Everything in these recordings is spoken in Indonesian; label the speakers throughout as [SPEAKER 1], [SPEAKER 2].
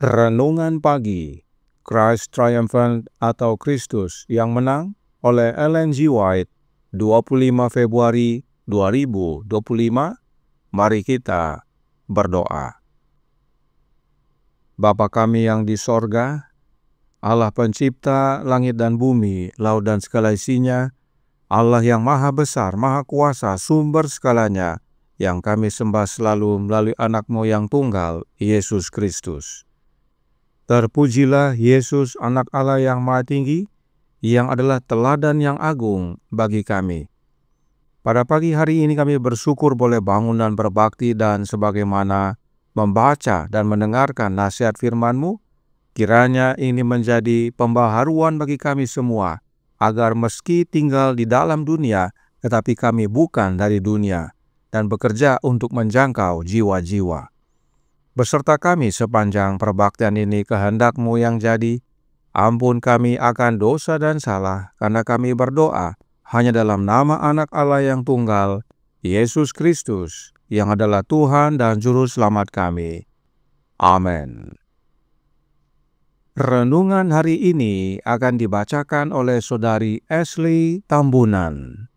[SPEAKER 1] Renungan Pagi, Christ Triumphant atau Kristus yang Menang oleh Ellen G. White, 25 Februari 2025. Mari kita berdoa. Bapa kami yang di sorga, Allah pencipta langit dan bumi, laut dan segala isinya, Allah yang maha besar, maha kuasa, sumber segalanya, yang kami sembah selalu melalui anak-Mu yang tunggal, Yesus Kristus. Terpujilah Yesus, anak Allah yang maha tinggi, yang adalah teladan yang agung bagi kami. Pada pagi hari ini kami bersyukur boleh bangun dan berbakti, dan sebagaimana membaca dan mendengarkan nasihat firman-Mu, kiranya ini menjadi pembaharuan bagi kami semua, agar meski tinggal di dalam dunia, tetapi kami bukan dari dunia, dan bekerja untuk menjangkau jiwa-jiwa. Beserta kami sepanjang perbaktian ini, kehendak-Mu yang jadi. Ampun kami akan dosa dan salah, karena kami berdoa hanya dalam nama Anak Allah yang tunggal, Yesus Kristus, yang adalah Tuhan dan Juru Selamat kami. Amin. Renungan hari ini akan dibacakan oleh Saudari Ashley Tambunan.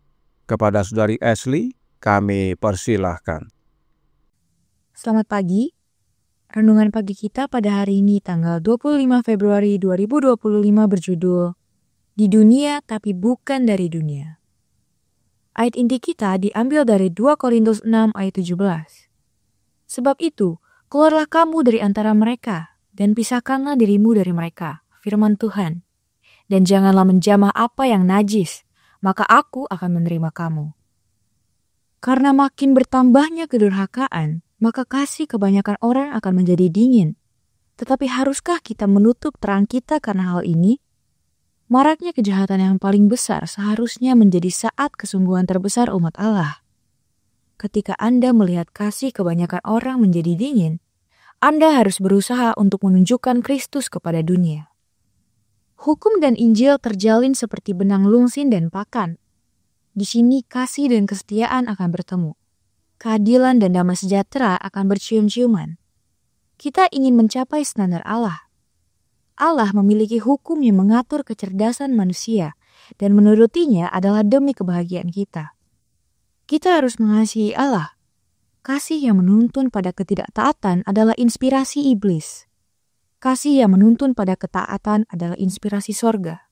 [SPEAKER 1] Kepada Saudari Ashley, kami persilahkan.
[SPEAKER 2] Selamat pagi. Renungan pagi kita pada hari ini tanggal 25 Februari 2025 berjudul Di Dunia Tapi Bukan Dari Dunia. Ayat inti kita diambil dari 2 Korintus 6 ayat 17. Sebab itu, keluarlah kamu dari antara mereka, dan pisahkanlah dirimu dari mereka, firman Tuhan. Dan janganlah menjamah apa yang najis, maka aku akan menerima kamu. Karena makin bertambahnya kedurhakaan, maka kasih kebanyakan orang akan menjadi dingin. Tetapi haruskah kita menutup terang kita karena hal ini? Maraknya kejahatan yang paling besar seharusnya menjadi saat kesungguhan terbesar umat Allah. Ketika Anda melihat kasih kebanyakan orang menjadi dingin, Anda harus berusaha untuk menunjukkan Kristus kepada dunia. Hukum dan Injil terjalin seperti benang lungsin dan pakan. Di sini kasih dan kesetiaan akan bertemu. Keadilan dan damai sejahtera akan bercium-ciuman. Kita ingin mencapai standar Allah. Allah memiliki hukum yang mengatur kecerdasan manusia, dan menurutinya adalah demi kebahagiaan kita. Kita harus mengasihi Allah. Kasih yang menuntun pada ketidaktaatan adalah inspirasi iblis. Kasih yang menuntun pada ketaatan adalah inspirasi sorga.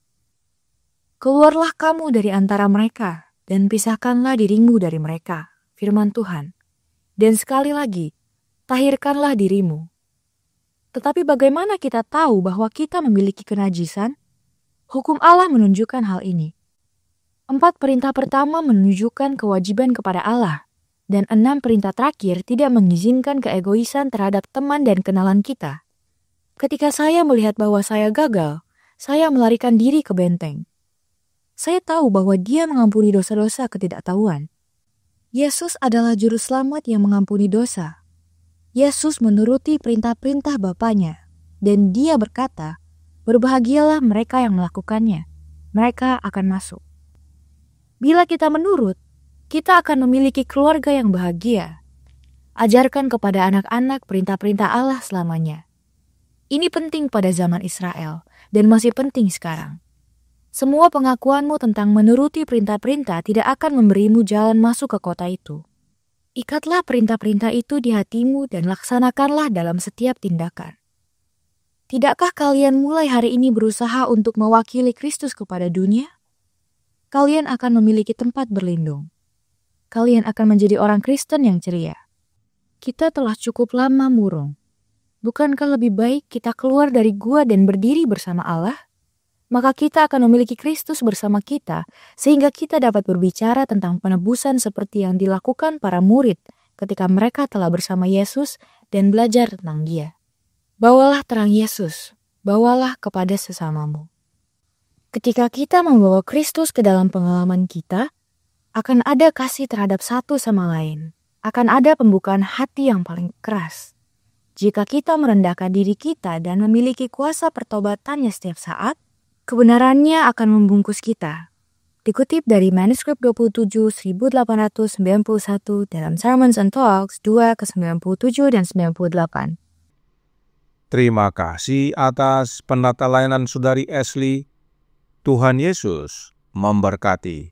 [SPEAKER 2] Keluarlah kamu dari antara mereka, dan pisahkanlah dirimu dari mereka, firman Tuhan. Dan sekali lagi, tahirkanlah dirimu. Tetapi bagaimana kita tahu bahwa kita memiliki kenajisan? Hukum Allah menunjukkan hal ini. 4 perintah pertama menunjukkan kewajiban kepada Allah, dan 6 perintah terakhir tidak mengizinkan keegoisan terhadap teman dan kenalan kita. Ketika saya melihat bahwa saya gagal, saya melarikan diri ke benteng. Saya tahu bahwa Dia mengampuni dosa-dosa ketidaktahuan. Yesus adalah juru selamat yang mengampuni dosa. Yesus menuruti perintah-perintah Bapanya, dan Dia berkata, berbahagialah mereka yang melakukannya. Mereka akan masuk. Bila kita menurut, kita akan memiliki keluarga yang bahagia. Ajarkan kepada anak-anak perintah-perintah Allah selamanya. Ini penting pada zaman Israel, dan masih penting sekarang. Semua pengakuanmu tentang menuruti perintah-perintah tidak akan memberimu jalan masuk ke kota itu. Ikatlah perintah-perintah itu di hatimu dan laksanakanlah dalam setiap tindakan. Tidakkah kalian mulai hari ini berusaha untuk mewakili Kristus kepada dunia? Kalian akan memiliki tempat berlindung. Kalian akan menjadi orang Kristen yang ceria. Kita telah cukup lama murung. Bukankah lebih baik kita keluar dari gua dan berdiri bersama Allah? Maka kita akan memiliki Kristus bersama kita, sehingga kita dapat berbicara tentang penebusan seperti yang dilakukan para murid ketika mereka telah bersama Yesus dan belajar tentang Dia. Bawalah terang Yesus, bawalah kepada sesamamu. Ketika kita membawa Kristus ke dalam pengalaman kita, akan ada kasih terhadap satu sama lain, akan ada pembukaan hati yang paling keras. Jika kita merendahkan diri kita dan memiliki kuasa pertobatannya setiap saat, kebenarannya akan membungkus kita. Dikutip dari manuskrip 27 1891 dalam Sermons and Talks 2 ke-97 dan 98.
[SPEAKER 1] Terima kasih atas penata layanan Saudari Ashley. Tuhan Yesus memberkati.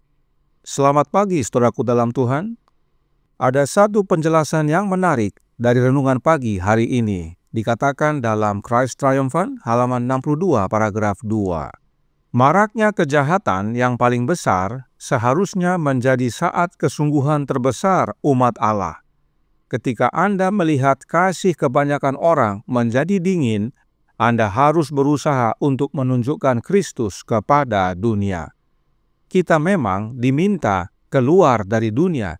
[SPEAKER 1] Selamat pagi saudaraku dalam Tuhan. Ada satu penjelasan yang menarik dari renungan pagi hari ini. Dikatakan dalam Christ Triumphant halaman 62 paragraf 2. Maraknya kejahatan yang paling besar seharusnya menjadi saat kesungguhan terbesar umat Allah. Ketika Anda melihat kasih kebanyakan orang menjadi dingin, Anda harus berusaha untuk menunjukkan Kristus kepada dunia. Kita memang diminta keluar dari dunia,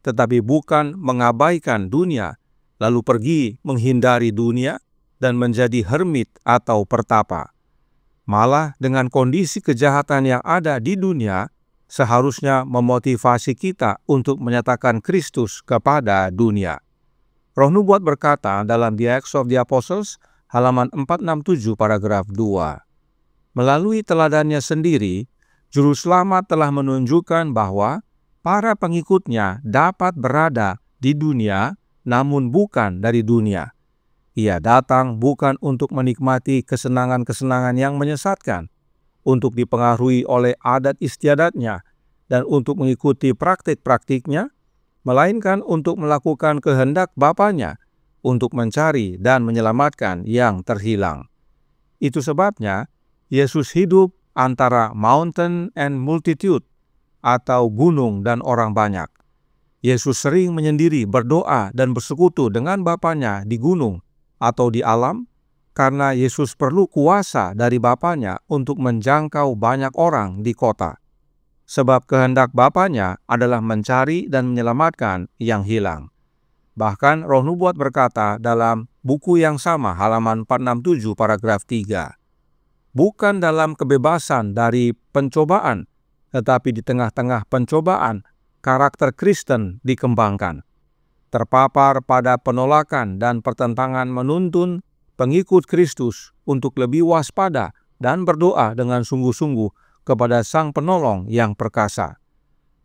[SPEAKER 1] tetapi bukan mengabaikan dunia, lalu pergi menghindari dunia dan menjadi hermit atau pertapa. Malah dengan kondisi kejahatan yang ada di dunia, seharusnya memotivasi kita untuk menyatakan Kristus kepada dunia. Roh Nubuat berkata dalam The Acts of the Apostles, halaman 467 paragraf 2. Melalui teladannya sendiri, Juru Selamat telah menunjukkan bahwa para pengikutnya dapat berada di dunia, namun bukan dari dunia. Ia datang bukan untuk menikmati kesenangan-kesenangan yang menyesatkan, untuk dipengaruhi oleh adat istiadatnya, dan untuk mengikuti praktik-praktiknya, melainkan untuk melakukan kehendak Bapanya, untuk mencari dan menyelamatkan yang terhilang. Itu sebabnya Yesus hidup antara mountain and multitude, atau gunung dan orang banyak. Yesus sering menyendiri berdoa dan bersekutu dengan Bapanya di gunung atau di alam, karena Yesus perlu kuasa dari Bapanya untuk menjangkau banyak orang di kota. Sebab kehendak Bapanya adalah mencari dan menyelamatkan yang hilang. Bahkan Roh Nubuat berkata dalam buku yang sama halaman 467 paragraf 3, bukan dalam kebebasan dari pencobaan, tetapi di tengah-tengah pencobaan, karakter Kristen dikembangkan. Terpapar pada penolakan dan pertentangan menuntun pengikut Kristus untuk lebih waspada dan berdoa dengan sungguh-sungguh kepada Sang Penolong yang perkasa.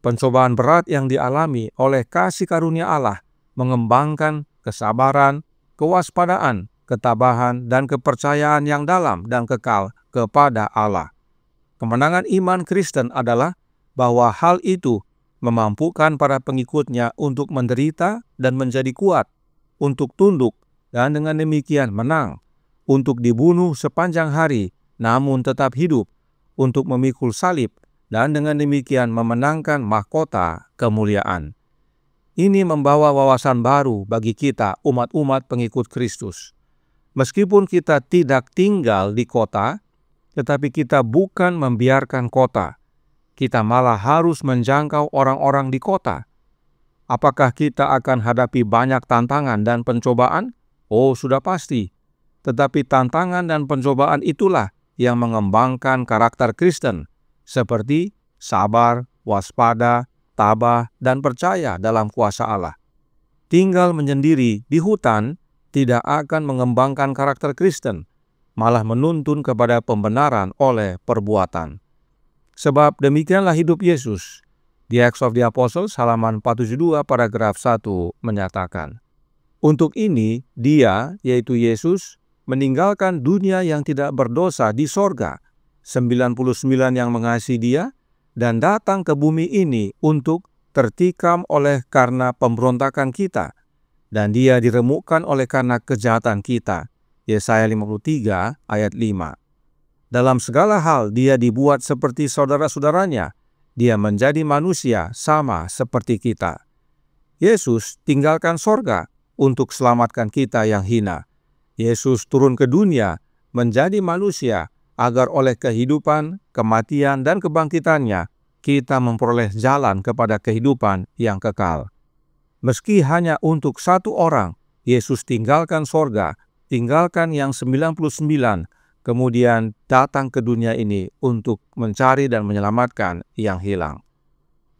[SPEAKER 1] Pencobaan berat yang dialami oleh kasih karunia Allah mengembangkan kesabaran, kewaspadaan, ketabahan, dan kepercayaan yang dalam dan kekal kepada Allah. Kemenangan iman Kristen adalah bahwa hal itu memampukan para pengikutnya untuk menderita dan menjadi kuat, untuk tunduk dan dengan demikian menang, untuk dibunuh sepanjang hari namun tetap hidup, untuk memikul salib dan dengan demikian memenangkan mahkota kemuliaan. Ini membawa wawasan baru bagi kita umat-umat pengikut Kristus. Meskipun kita tidak tinggal di kota, tetapi kita bukan membiarkan kota. Kita malah harus menjangkau orang-orang di kota. Apakah kita akan hadapi banyak tantangan dan pencobaan? Oh, sudah pasti. Tetapi tantangan dan pencobaan itulah yang mengembangkan karakter Kristen, seperti sabar, waspada, tabah, dan percaya dalam kuasa Allah. Tinggal menyendiri di hutan tidak akan mengembangkan karakter Kristen, malah menuntun kepada pembenaran oleh perbuatan. Sebab demikianlah hidup Yesus. The Acts of the Apostles halaman 472 paragraf 1 menyatakan, untuk ini dia, yaitu Yesus, meninggalkan dunia yang tidak berdosa di sorga, 99 yang mengasihi dia, dan datang ke bumi ini untuk tertikam oleh karena pemberontakan kita, dan dia diremukkan oleh karena kejahatan kita. Yesaya 53 ayat 5. Dalam segala hal dia dibuat seperti saudara-saudaranya. Dia menjadi manusia sama seperti kita. Yesus tinggalkan sorga untuk selamatkan kita yang hina. Yesus turun ke dunia menjadi manusia agar oleh kehidupan, kematian, dan kebangkitannya kita memperoleh jalan kepada kehidupan yang kekal. Meski hanya untuk satu orang, Yesus tinggalkan sorga, tinggalkan yang 99, kemudian datang ke dunia ini untuk mencari dan menyelamatkan yang hilang.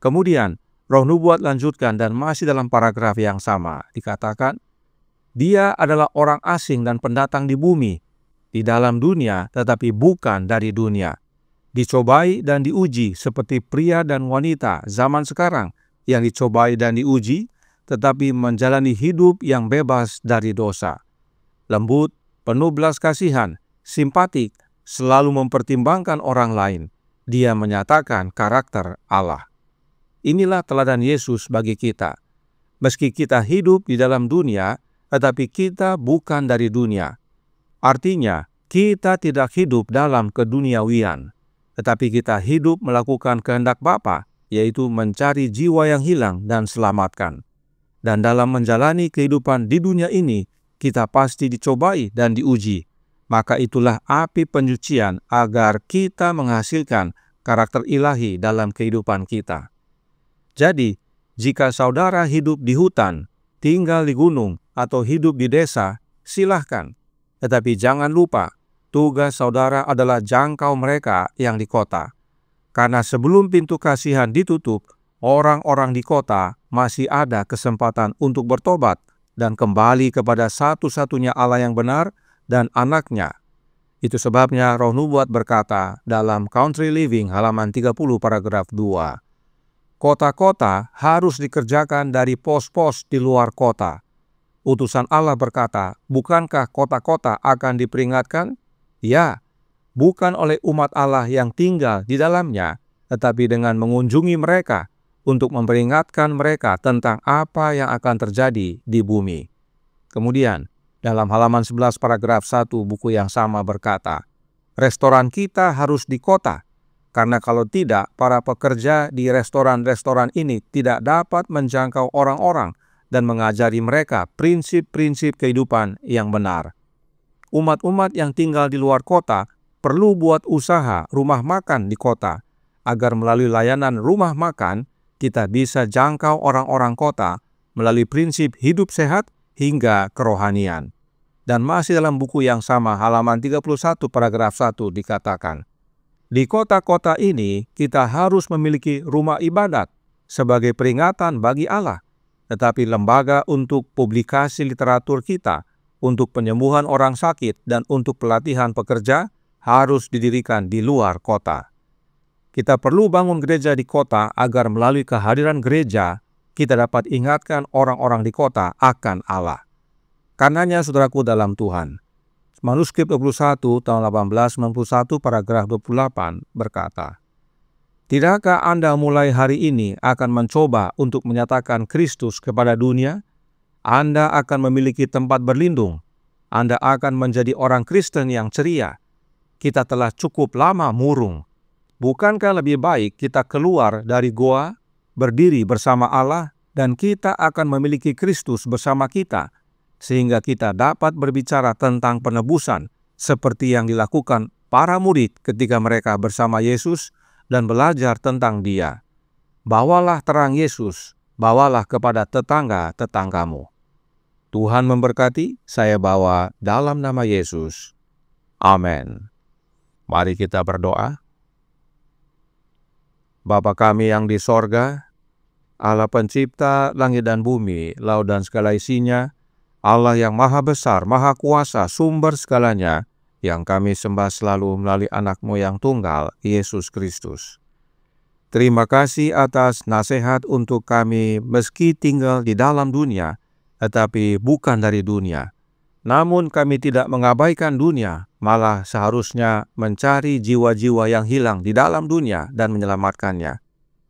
[SPEAKER 1] Kemudian, Roh Nubuat lanjutkan dan masih dalam paragraf yang sama, dikatakan, dia adalah orang asing dan pendatang di bumi, di dalam dunia tetapi bukan dari dunia. Dicobai dan diuji seperti pria dan wanita zaman sekarang yang dicobai dan diuji, tetapi menjalani hidup yang bebas dari dosa. Lembut, penuh belas kasihan, simpatik, selalu mempertimbangkan orang lain. Dia menyatakan karakter Allah. Inilah teladan Yesus bagi kita. Meski kita hidup di dalam dunia, tetapi kita bukan dari dunia. Artinya, kita tidak hidup dalam keduniawian, tetapi kita hidup melakukan kehendak Bapa, yaitu mencari jiwa yang hilang dan selamatkan. Dan dalam menjalani kehidupan di dunia ini, kita pasti dicobai dan diuji. Maka itulah api penyucian agar kita menghasilkan karakter ilahi dalam kehidupan kita. Jadi, jika saudara hidup di hutan, tinggal di gunung, atau hidup di desa, silahkan. Tetapi jangan lupa, tugas saudara adalah jangkau mereka yang di kota. Karena sebelum pintu kasihan ditutup, orang-orang di kota masih ada kesempatan untuk bertobat dan kembali kepada satu-satunya Allah yang benar dan anaknya. Itu sebabnya Roh Nubuat berkata dalam Country Living halaman 30 paragraf 2, kota-kota harus dikerjakan dari pos-pos di luar kota. Utusan Allah berkata, bukankah kota-kota akan diperingatkan? Ya, bukan oleh umat Allah yang tinggal di dalamnya, tetapi dengan mengunjungi mereka untuk memperingatkan mereka tentang apa yang akan terjadi di bumi. Kemudian, dalam halaman 11 paragraf 1 buku yang sama berkata, restoran kita harus di kota, karena kalau tidak, para pekerja di restoran-restoran ini tidak dapat menjangkau orang-orang dan mengajari mereka prinsip-prinsip kehidupan yang benar. Umat-umat yang tinggal di luar kota perlu buat usaha rumah makan di kota, agar melalui layanan rumah makan, kita bisa jangkau orang-orang kota melalui prinsip hidup sehat hingga kerohanian. Dan masih dalam buku yang sama, halaman 31 paragraf 1 dikatakan, di kota-kota ini kita harus memiliki rumah ibadat sebagai peringatan bagi Allah, tetapi lembaga untuk publikasi literatur kita, untuk penyembuhan orang sakit, dan untuk pelatihan pekerja harus didirikan di luar kota. Kita perlu bangun gereja di kota agar melalui kehadiran gereja, kita dapat ingatkan orang-orang di kota akan Allah. Karenanya, saudaraku dalam Tuhan, manuskrip 21 tahun 1891 paragraf 28 berkata, tidakkah Anda mulai hari ini akan mencoba untuk menyatakan Kristus kepada dunia? Anda akan memiliki tempat berlindung. Anda akan menjadi orang Kristen yang ceria. Kita telah cukup lama murung. Bukankah lebih baik kita keluar dari goa, berdiri bersama Allah, dan kita akan memiliki Kristus bersama kita, sehingga kita dapat berbicara tentang penebusan, seperti yang dilakukan para murid ketika mereka bersama Yesus, dan belajar tentang Dia. Bawalah terang Yesus, bawalah kepada tetangga-tetanggamu. Tuhan memberkati, saya bawa dalam nama Yesus. Amin. Mari kita berdoa. Bapa kami yang di sorga, Allah pencipta langit dan bumi, laut dan segala isinya, Allah yang maha besar, maha kuasa, sumber segalanya, yang kami sembah selalu melalui anak-Mu yang tunggal, Yesus Kristus. Terima kasih atas nasihat untuk kami meski tinggal di dalam dunia, tetapi bukan dari dunia. Namun kami tidak mengabaikan dunia, malah seharusnya mencari jiwa-jiwa yang hilang di dalam dunia dan menyelamatkannya.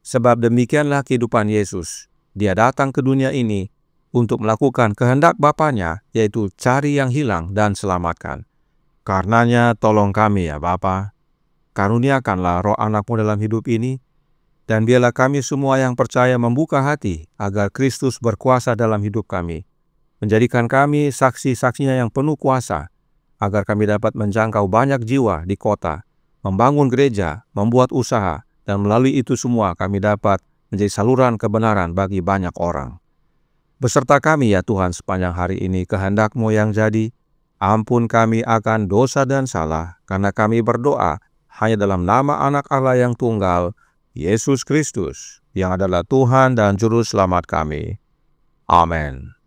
[SPEAKER 1] Sebab demikianlah kehidupan Yesus. Dia datang ke dunia ini untuk melakukan kehendak Bapanya, yaitu cari yang hilang dan selamatkan. Karenanya tolong kami ya Bapa, karuniakanlah roh anak-Mu dalam hidup ini, dan biarlah kami semua yang percaya membuka hati agar Kristus berkuasa dalam hidup kami, menjadikan kami saksi-saksinya yang penuh kuasa, agar kami dapat menjangkau banyak jiwa di kota, membangun gereja, membuat usaha, dan melalui itu semua kami dapat menjadi saluran kebenaran bagi banyak orang. Beserta kami ya Tuhan sepanjang hari ini, kehendak-Mu yang jadi. Ampun kami akan dosa dan salah, karena kami berdoa hanya dalam nama Anak Allah yang tunggal, Yesus Kristus, yang adalah Tuhan dan Juru Selamat kami. Amin.